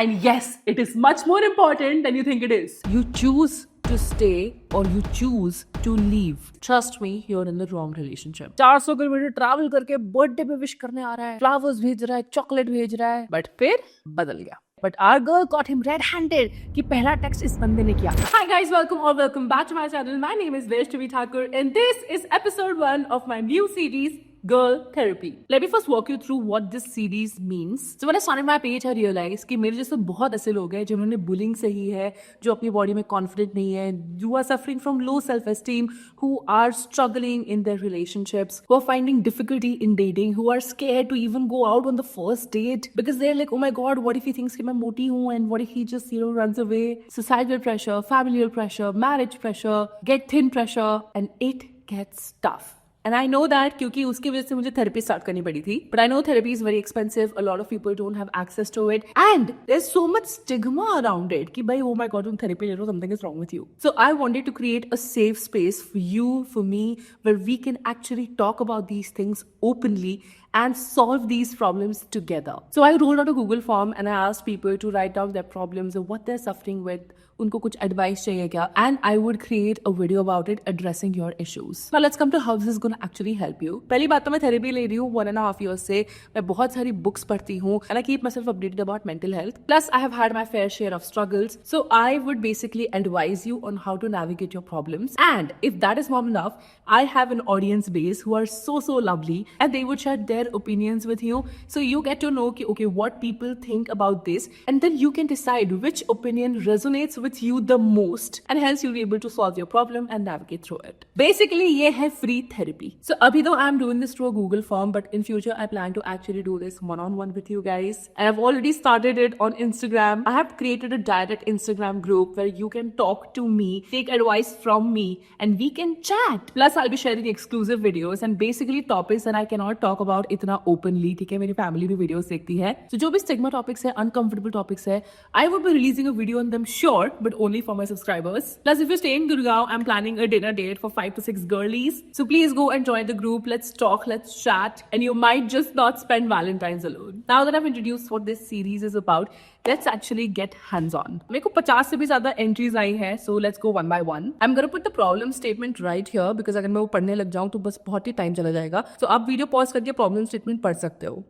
And yes, it is much more important than you think it is. You choose to stay or you choose to leave. Trust me, you're in the wrong relationship. 400 kilometre travel करके birthday पे wish करने आ रहा है, flowers भेज रहा है, chocolate भेज रहा है, बट फिर बदल गया. But our girl caught him red-handed कि पहला टेक्स्ट इस बंदे ने किया. Hi guys, welcome back to my channel. My name is Vaishnavi Thakur and this is episode 1 of my new series, Girl Therapy. Let me first walk you through what this series means. So when I started my page, I realized कि मेरे जैसे बहुत ऐसे लोग हैं जिन्होंने bullying सही है, जो अपनी body में confident नहीं है, who are suffering from low self-esteem, who are struggling in their relationships, who are finding difficulty in dating, who are scared to even go out on the first date because they're like, oh my god, what if he thinks कि मैं मोटी हूँ and what if he just runs away. Societal pressure, familial pressure, marriage pressure, get thin pressure, and it gets tough. And I know that क्योंकि उसकी वजह से मुझे therapy start करनी पड़ी थी. But I know therapy is very expensive. A lot of people don't have access to it. And there's so much stigma around it कि भाई oh my god तुम therapy ले लो, something is wrong with you. So I wanted to create a safe space for you, for me, where we can actually talk about these things openly and solve these problems together. So I rolled out a Google form and I asked people to write down their problems or what they're suffering with. उनको कुछ advice चाहिए क्या? And I would create a video about it addressing your issues. Now let's come to how this is going to actually help you. पहली बात तो मैं therapy ले रही हूँ 1.5 years से. मैं बहुत सारी books पढ़ती हूँ and I keep myself updated about mental health. Plus I have had my fair share of struggles. So I would basically advise you on how to navigate your problems. And if that is not enough, I have an audience base who are so lovely and they would share their opinions with you. So you get to know okay, what people think about this and then you can decide which opinion resonates with you the most and hence you'll be able to solve your problem and navigate through it. Basically, ये है free therapy. So अभी तो I'm doing this through a Google form, but in future I plan to actually do this one-on-one with you guys. And I've already started it on Instagram. I have created a direct Instagram group where you can talk to me, take advice from me, and we can chat. Plus I'll be sharing exclusive videos and basically topics that I cannot talk about इतना openly. ठीक है, मेरी family भी videos देखती है. So जो भी stigma topics है, uncomfortable topics है, I would be releasing a video on them sure, but only for my subscribers. Plus, if you stay in Gurgaon, I'm planning a dinner date for 5 to 6 girlies. So please go and join the group. Let's talk, let's chat, and you might just not spend Valentine's alone. Now that I've introduced what this series is about, let's actually get hands-on. मेरे को 50 से भी ज़्यादा entries आई हैं, so let's go one by one. I'm gonna put the problem statement right here because अगर मैं वो पढ़ने लग जाऊँ तो बस बहुत ही टाइम चला जाएगा. So आप वीडियो पॉज करके problem statement पढ़ सकते हो.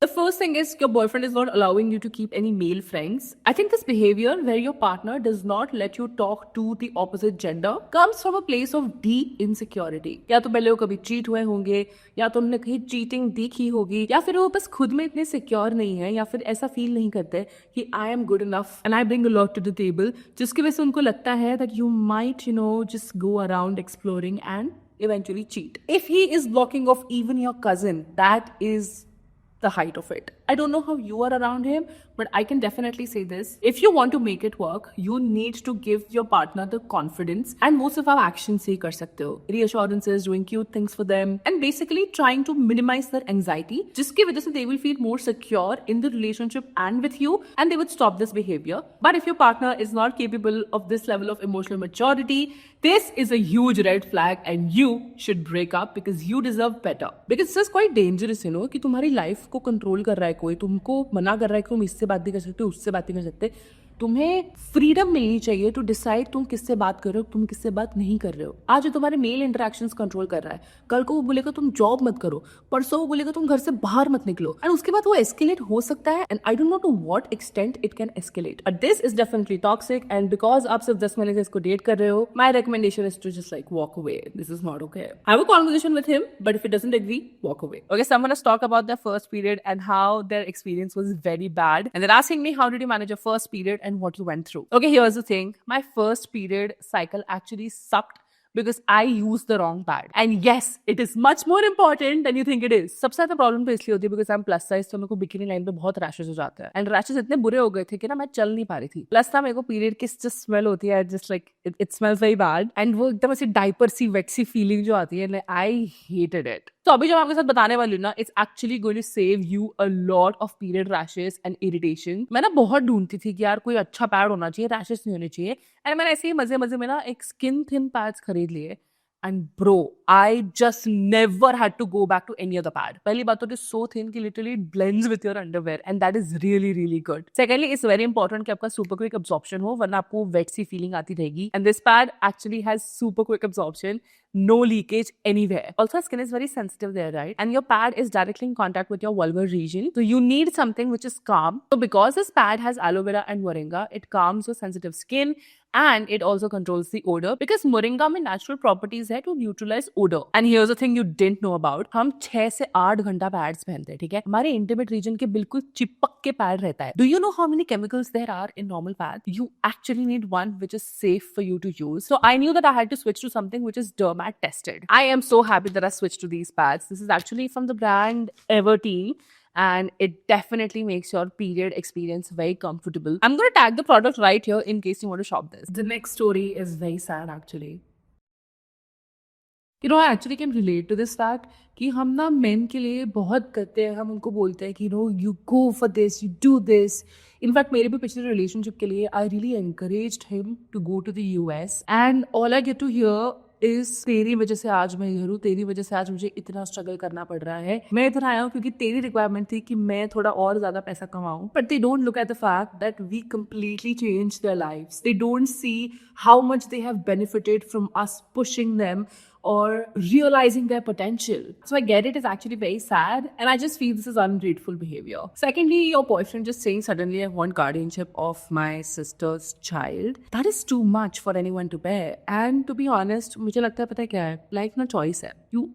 The first thing is your boyfriend is not allowing you to keep any male friends. I think this behavior where your partner does not let you talk to the opposite gender comes from a place of deep insecurity. या तो पहले वो कभी cheat हुए होंगे या तो उन्होंने कहीं cheating देखी होगी या फिर वो बस खुद में इतने secure नहीं है या फिर ऐसा feel नहीं करते कि I am good enough and I bring a lot to the table जिसकी वजह से उनको लगता है that you might just go around exploring and eventually cheat. If he is blocking off even your cousin, that is the height of it. I don't know how you are around him, but I can definitely say this. If you want to make it work, you need to give your partner the confidence and most of our actions से कर सकते हो. Reassurances, doing cute things for them and basically trying to minimize their anxiety जिसकी वजह से they will feel more secure in the relationship and with you and they would stop this behavior. But if your partner is not capable of this level of emotional maturity, this is a huge red flag and you should break up because you deserve better. Because this is quite dangerous, कि तुम्हारी life को control कर रहा है कोई, तुमको मना कर रहा है कि तुम इससे बात नहीं कर सकते, उससे बात नहीं कर सकते. तुम्हें फ्रीडम मिलनी चाहिए टू डिसाइड तुम किससे बात कर रहे हो, तुम किससे बात नहीं कर रहे हो. आज तुम्हारे मेल इंटरेक्शंस कंट्रोल कर रहा है, कल को वो बोलेगा तुम जॉब मत करो, परसों वो बोलेगा तुम घर से बाहर मत निकलो एंड उसके बाद वो एस्केलेट हो सकता है and I don't know to what extent it can escalate. But this is definitely toxic and because आप सिर्फ 10 महीने से इसको डेट कर रहे हो, my recommendation is to just like walk away. This is not okay. Have a conversation with him but if it doesn't agree, walk away. Okay, someone has talked about their first period and how their experience was very bad and they're asking me how did you manage your first period and what you went through. Okay, here's the thing. My first period cycle actually sucked because I used the wrong pad. And yes, it is much more important than you think it is. सबसे ज़्यादा problem तो इसलिए होती है because I'm plus size, तो मेरे को bikini line पे बहुत रैशेस हो जाते हैं एंड रैशेस इतने बुरे हो गए थे कि ना मैं चल नहीं पा रही थी. प्लस ना मेरे को पीरियड की जो स्मेल होती है just like it smells very bad and वो एकदम ऐसी डाइपर सी वेट सी फीलिंग जो आती है, आई हेटेड इट. तो अभी जो मैं आपके साथ बताने वाली हूँ ना, it's actually going to save you a lot of period rashes and irritation. मैं ना बहुत ढूंढती थी कि यार कोई अच्छा पैड होना चाहिए, रैशेस नहीं होने चाहिए एंड मैंने ऐसे ही मजे मजे में ना एक स्किन थिन पैड्स खरीद लिए and bro, I just never had to go back to any other pad. पहली बात तो it is so thin कि literally it blends with your underwear and that is really really good. Secondly, it's very important कि आपका super quick absorption हो, वरना आपको wet सी feeling आती रहेगी. And this pad actually has super quick absorption, no leakage anywhere. Also, skin is very sensitive there, right? And your pad is directly in contact with your vulvar region. So you need something which is calm. So because this pad has aloe vera and moringa, it calms your sensitive skin and it also controls the odor because moringa में natural properties है to neutralize odor. And here's the thing you didn't know about. हम 6 से 8 घंटा pads पहनते हैं, ठीक है? हमारे intimate region के बिल्कुल चिपक के pad रहता है. Do you know how many chemicals there are in normal pads? You actually need one which is safe for you to use. So I knew that I had to switch to something which is dermat tested. I am so happy that I switched to these pads. This is actually from the brand Everteen. And it definitely makes your period experience very comfortable. I'm going to tag the product right here in case you want to shop this. The next story is very sad actually. You know, I actually can relate to this fact कि हम ना men के लिए बहुत करते हैं, हम उनको बोलते हैं कि you go for this, you do this. In fact, मेरे भी पिछले relationship के लिए I really encouraged him to go to the US. And all I get to hear इस तेरी वजह से आज मैं इधर हूँ, तेरी वजह से आज मुझे इतना स्ट्रगल करना पड़ रहा है, मैं इधर आया हूँ क्योंकि तेरी रिक्वायरमेंट थी कि मैं थोड़ा और ज्यादा पैसा कमाऊं. But they don't look at the fact that we completely change their lives. They don't see how much they have benefited from us pushing them or realizing their potential. So I get it is actually very sad and I just feel this is ungrateful behavior. Secondly, your boyfriend just saying suddenly I want guardianship of my sister's child. That is too much for anyone to bear. And to be honest, मुझे लगता है पता है क्या है? Life ना choice है. You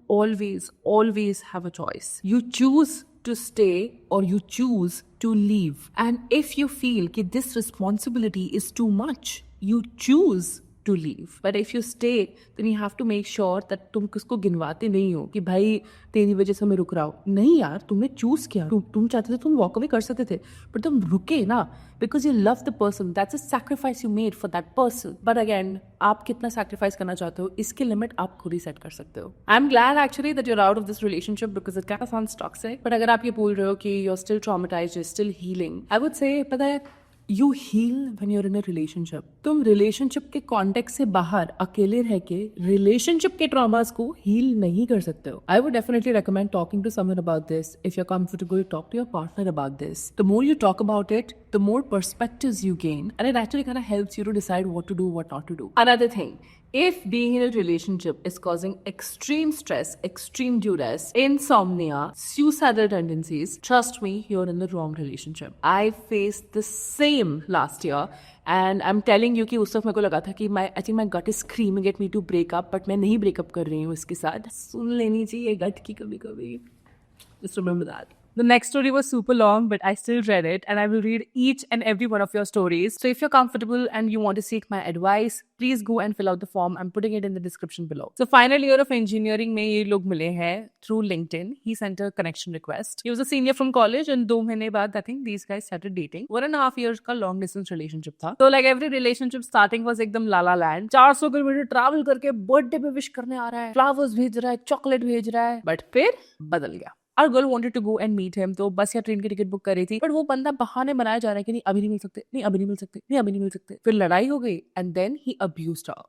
always have a choice. You choose to stay or you choose to leave. And if you feel that this responsibility is too much, you choose to leave. But if you stay, then you have to make sure that तुम किसको गिनवाते नहीं हो कि भाई तेरी वजह से मैं रुक रहा हूँ. नहीं यार, तुमने चूज किया. तुम चाहते थे तुम वॉक अवे कर सकते थे, पर तुम रुके ना because you love the person. That's a sacrifice you made for that person. But again, आप कितना sacrifice करना चाहते हो, इसकी लिमिट आप खुद ही सेट कर सकते हो. I'm glad actually that you're out of this relationship because it kind of sounds toxic. But अगर आप ये बोल रहे हो कि you're still traumatized, you're still healing, I would say पता है You heal when you're in a relationship. तुम relationship के context से बाहर अकेले रह के relationship के traumas को heal नहीं कर सकते हो. I would definitely recommend talking to someone about this. If you're comfortable, talk to your partner about this. The more you talk about it, the more perspectives you gain, and it actually kind of helps you to decide what to do, what not to do. Another thing. If being in a relationship is causing extreme stress, extreme duress, insomnia, suicidal tendencies, trust me, you're in the wrong relationship. I faced the same last year and I'm telling you कि उस वक्त मेरे को लगा था कि I think my gut is screaming at me to break up, but मैं नहीं break up कर रही हूँ इसके साथ. सुन लेनी चाहिए gut की कभी-कभी. Just remember that. The next story was super long, but I still read it and I will read each and every one of your stories. So if you're comfortable and you want to seek my advice, please go and fill out the form. I'm putting it in the description below. So final year of engineering में ये लोग मिले हैं through LinkedIn. He sent a connection request. He was a senior from college and 2 महीने बाद I think these guys started dating. 1.5 years का long distance relationship था. So like every relationship starting was एकदम लाला लैंड. 400 किलोमीटर ट्रैवल करके birthday पे wish करने आ रहा है, फ्लावर्स भेज रहा है, चॉकलेट भेज रहा है, बट फिर बदल गया. Our girl wanted to go and meet him, तो बस या ट्रेन की टिकट बुक कर रही थी, बट वो बंदा बहाने बनाया जा रहा है कि नहीं अभी नहीं मिल सकते, नहीं अभी नहीं मिल सकते, नहीं अभी नहीं मिल सकते. फिर लड़ाई हो गई and then he abused her.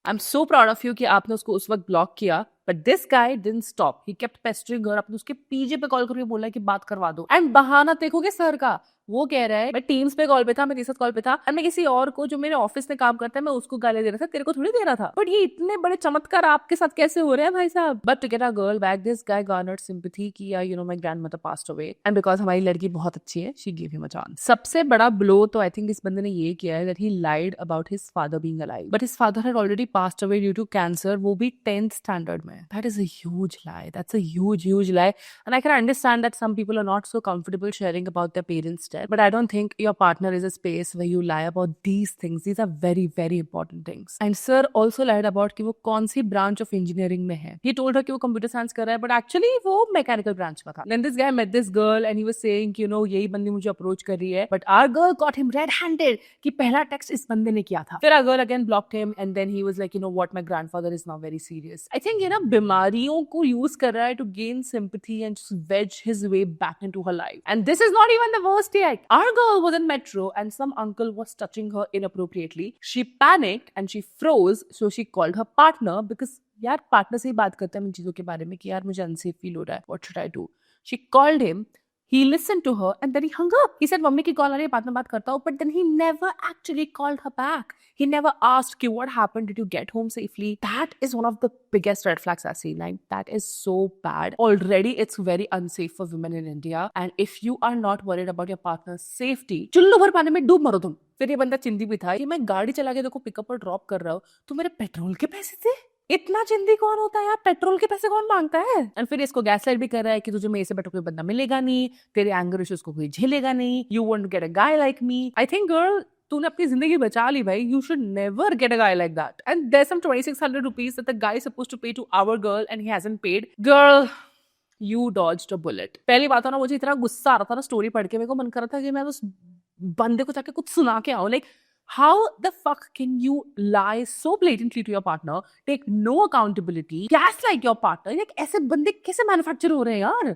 I'm so proud of you कि आपने उसको उस वक्त ब्लॉक किया, but this guy didn't stop. He kept pestering her. आपने उसके पीजे पे कॉल करके बोला कि बात करवा दो. And बहाना देखोगे सर का, वो कह रहा है मैं टीम्स पे कॉल पे था, मैं तेरे साथ कॉल पे था, और मैं किसी और को जो मेरे ऑफिस में काम करता है मैं उसको गाली दे रहा था, तेरे को थोड़ी दे रहा था. बट ये इतने बड़े चमत्कार आपके साथ कैसे हो रहे हैं भाई साहब. But to get a girl back, this guy garnered sympathy कि you know my grandmother passed away and because हमारी लड़की बहुत अच्छी है, she give him a chance. सबसे बड़ा ब्लो तो आई थिंक इस बंदे ने ये किया है that he lied about his father being alive, but his father had already passed away due to cancer, वो भी 10th स्टैंडर्ड में. That is a huge lie. That's a huge lie. And I can understand that some people are not so comfortable sharing about their parents' death. But I don't think your partner is a space where you lie about these things. These are very, very important things. And sir also lied about कि वो कौन सी branch of engineering में है. He told her कि वो computer science कर रहा है, but actually वो mechanical branch में था. Then this guy met this girl and he was saying कि you know यही बंदी मुझे approach कर रही है. But our girl got him red-handed कि पहला text इस बंदे ने किया था. फिर our girl again blocked him and then he was like you know what, my grandfather is now very serious. I think ये ना बीमारियों को यूज कर रहा है to gain sympathy and just wedge his way back into her life. And this is not even the worst yet. Our girl was in metro and some uncle was touching her inappropriately. She panicked and she froze, so she called her partner because यार partner से ही बात करते हैं इन चीजों के बारे में कि यार मुझे अनसेफ फील हो रहा है. What should I do? She called him. He listened to her and then he hung up. He said, "mummy की कॉल आ रही है, बाद में बात करता हूँ." But then he never actually called her back. He never asked, "Ki, what happened? Did you get home safely?" That is one of the biggest red flags I've seen. Like, that is so bad. Already, it's very unsafe for women in India. And if you are not worried about your partner's safety, चुल्लू भर पानी में डूब मरो तुम. फिर ये बंदा चिंदी भी था कि मैं गाड़ी चला के देखो पिकअप और ड्रॉप कर रहा हूँ, तो मेरे पेट्रोल के पैसे थे. इतना चिंदी कौन होता है यार, पेट्रोल के पैसे कौन मांगता है. एंड फिर इसको गैसलाइट भी कर रहा है कि तुझे मेरे से बेटर कोई बंदा मिलेगा नहीं, तेरे एंगर इश्यूज को कोई झेलेगा नहीं, you want to get a guy like me. I think girl, तूने अपनी जिंदगी बचा ली भाई. You should never get a guy like that. And there some 2600 rupees that the guy is supposed to pay to our girl and he hasn't paid. Girl, you dodged a bullet. पहली बात है ना, मुझे इतना गुस्सा आ रहा था ना स्टोरी पढ़ के, मेरे को मन कर रहा था कि मैं उस बंदे को जाके कुछ सुना के आऊं. Like, how the fuck can you lie so blatantly to your partner, take no accountability, gaslight your partner? Like, ऐसे बंदे कैसे मैन्युफैक्चर हो रहे हैं यार?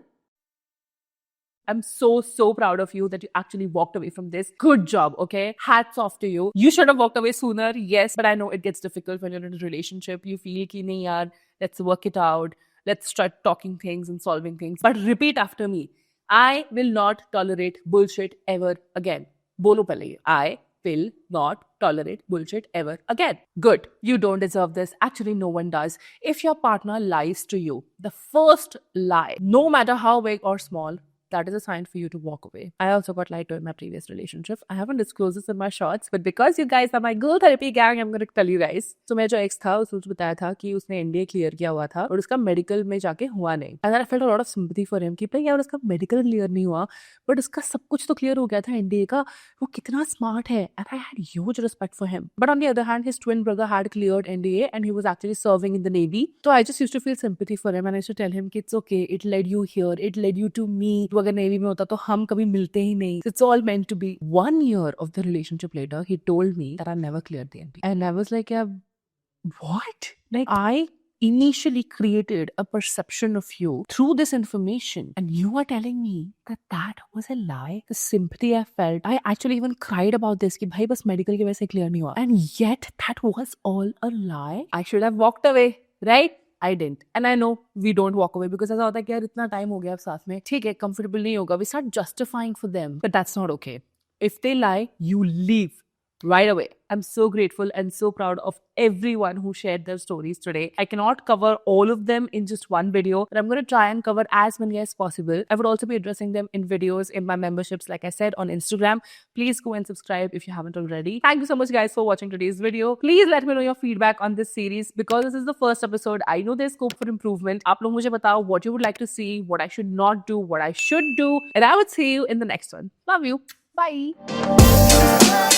I'm so proud of you that you actually walked away from this. Good job, okay? Hats off to you. You should have walked away sooner, yes, but I know it gets difficult when you're in a relationship. You feel ki nahi yaar, let's work it out. Let's start talking things and solving things. But repeat after me. I will not tolerate bullshit ever again. Bolo pehle ye. I will not tolerate bullshit ever again. Good. You don't deserve this. Actually, no one does. If your partner lies to you, the first lie, no matter how big or small, that is a sign for you to walk away. I also got lied to in my previous relationship. I haven't disclosed this in my shorts, but because you guys are my girl therapy gang, I'm going to tell you guys. So मेरा जो ex था, उसने मुझे बताया था कि उसने NDA clear किया हुआ था और उसका मेडिकल में जाके हुआ नहीं. And then I felt a lot of sympathy for him कि भाई यार उसका मेडिकल क्लियर नहीं हुआ, बट उसका सब कुछ तो क्लियर हो गया था NDA का. वो कितना स्मार्ट है. And I had huge respect for him. But on the other hand, his twin brother had cleared NDA and he was actually serving in the Navy. So I just used to feel sympathy for him and I used to tell him कि it's okay, it led you here, it led you to me. अगर navy में होता तो हम कभी मिलते ही नहीं. It's all meant to be. 1 year of the relationship later, he told me that I never cleared the NDA. And I was like, yeah, what? Like, I initially created a perception of you through this information and you are telling me that that was a lie. The sympathy I felt, I actually even cried about this कि भाई बस medical की वजह से clear नहीं हुआ. And yet that was all a lie. I should have walked away, right? I didn't. And I know we don't walk away because ऐसा होता है कि यार इतना टाइम हो गया अब साथ में, ठीक है, comfortable नहीं होगा. We start justifying for them, but that's not okay. If they lie, you leave right away. I'm so grateful and so proud of everyone who shared their stories today. I cannot cover all of them in just one video, but I'm going to try and cover as many as possible. I would also be addressing them in videos in my memberships, like I said, on Instagram. Please go and subscribe if you haven't already. Thank you so much, guys, for watching today's video. Please let me know your feedback on this series because this is the first episode. I know there's scope for improvement. आप लोग मुझे बताओ what you would like to see, what I should not do, what I should do, and I would see you in the next one. Love you. Bye.